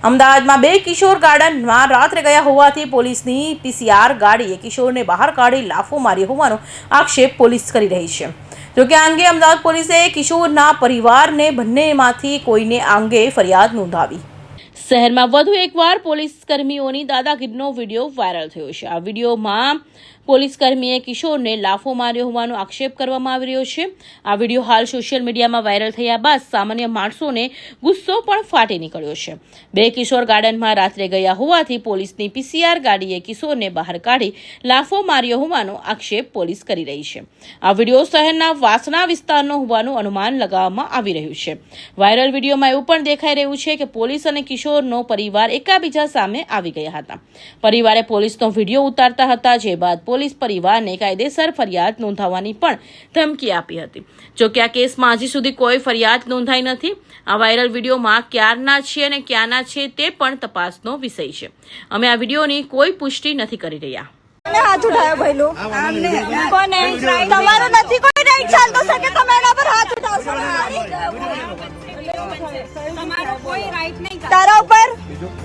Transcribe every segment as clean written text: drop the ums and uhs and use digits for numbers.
અમદાવાદમાં બે કિશોર ગાર્ડનમાં રાત્રે ગયા હોવાથી પોલીસની પીસીઆર ગાડીએ કિશોરને બહાર કાઢી લાફો માર્યો હોવાનો આક્ષેપ પોલીસ કરી રહી છે। જોકે આ અંગે અમદાવાદ પોલીસે કિશોરના પરિવારને બંનેમાંથી કોઈને આ અંગે ફરિયાદ નોંધાવી। શહેરમાં વધુ એકવાર પોલીસ કર્મીઓની દાદાગીરીનો વિડીયો વાયરલ થયો છે। આ વિડીયોમાં પોલીસ કર્મીએ કિશોરને લાફો માર્યો હોવાનો આક્ષેપ કરવામાં આવી રહ્યો છે। આ વિડીયો હાલ સોશિયલ મીડિયામાં વાયરલ થયા બાદ સામાન્ય માણસોને ગુસ્સો પણ ફાટી નીકળ્યો છે। બે કિશોર ગાર્ડનમાં રાત્રે ગયા હોવાથી પોલીસની પીસીઆર ગાડીએ કિશોરને બહાર કાઢી લાફો માર્યો હોવાનો આક્ષેપ પોલીસ કરી રહી છે। આ વિડીયો શહેરના વાસણા વિસ્તારનો હોવાનું અનુમાન લગાવવામાં આવી રહ્યું છે। વાયરલ વિડીયોમાં એવું પણ દેખાઈ રહ્યું છે કે પોલીસ અને કિશોરનો પરિવાર એકાબીજા સામે આવી ગયા હતા। પરિવારે પોલીસનો વિડીયો ઉતારતા હતા, જે બાદ પોલીસ પરિવારને કાયદેસર ફરિયાદ નોંધાવવાની પણ ધમકી આપી હતી। જોકે આ કેસમાં હજી સુધી કોઈ ફરિયાદ નોંધાઈ નથી। આ વાયરલ વિડીયોમાં ક્યારના છે અને ક્યાંના છે તે પણ તપાસનો વિષય છે। અમે આ વિડીયોની કોઈ પુષ્ટિ નથી કરી રહ્યા। हाथ उठाया भाई लोग कौन है? तुम्हारा नहीं कोई राइट चल तो सके तो मेरा पर हाथ उठाओ। तुम्हारा कोई राइट नहीं तारा ऊपर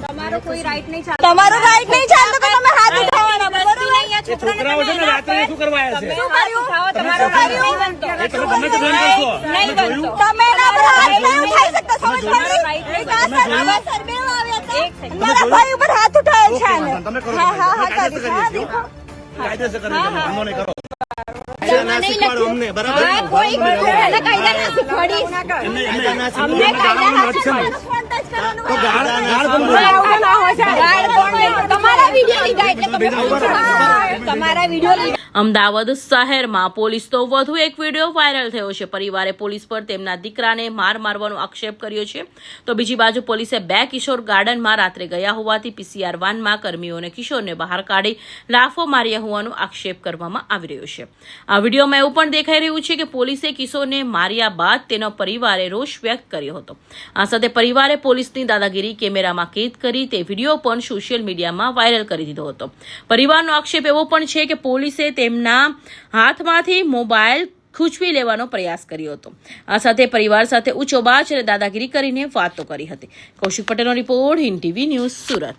तुम्हारा कोई राइट नहीं चल तुम्हारा राइट नहीं चल तो તમે હાથ ઉઠાવવાના બરોબર નહીં। આ છોકરાઓ છે ને રાત્રે શું કરવાયા છે? શું કર્યું? તમારો કાર્ય નહીં બનતો। નહીં બનતો તમે ના પર હાથ નહીં ઉઠાઈ શકતા। સમજ પડી? એક આ સર બે આવ્યા હતા, મારા ભાઈ ઉપર હાથ ઉઠાયો છે આને। હા હા હા કરી હા દેખો કાયદેસર કરી અમનો ને કરો ના શીખવાડો અમને બરાબર। કોઈ કાયદા ના શીખવાડી અમને કાયદા ના શીખવાડી તો ગાળ તમારા વિડિયો લીધા એટલે તમારા વિડિયો લીધા। અમદાવાદ શહેરમાં પોલીસનો વધુ એક વિડીયો વાયરલ થયો છે। પરિવારે પોલીસ પર તેમના દીકરાને મારવાનો આક્ષેપ કર્યો છે, તો બીજી બાજુ પોલીસે બે કિશોર ગાર્ડનમાં રાત્રે ગયા હોવાથી પીસીઆર વાનમાં કર્મીઓને કિશોરને બહાર કાઢી લાફો માર્યા હોવાનો આક્ષેપ કરવામાં આવી રહ્યો છે। આ વિડીયોમાં એવું પણ દેખાઈ રહ્યું છે કે પોલીસે કિશોરને માર્યા બાદ તેનો પરિવારે રોષ વ્યક્ત કર્યો હતો। આ સાથે પરિવારે પોલીસની દાદાગીરી કેમેરામાં કેદ કરી તે વિડીયો પણ સોશિયલ મીડિયામાં વાયરલ કરી દીધો હતો। પરિવારનો આક્ષેપ એવો પણ છે કે પોલીસે તેમના હાથમાંથી મોબાઈલ ખૂંચવી લેવાનો પ્રયાસ કર્યો હતો। આ સાથે પરિવાર સાથે ઊંચો બાચ અને દાદાગીરી કરીને વાતો કરી હતી। કૌશિક પટેલનો report, Hind TV news, Surat.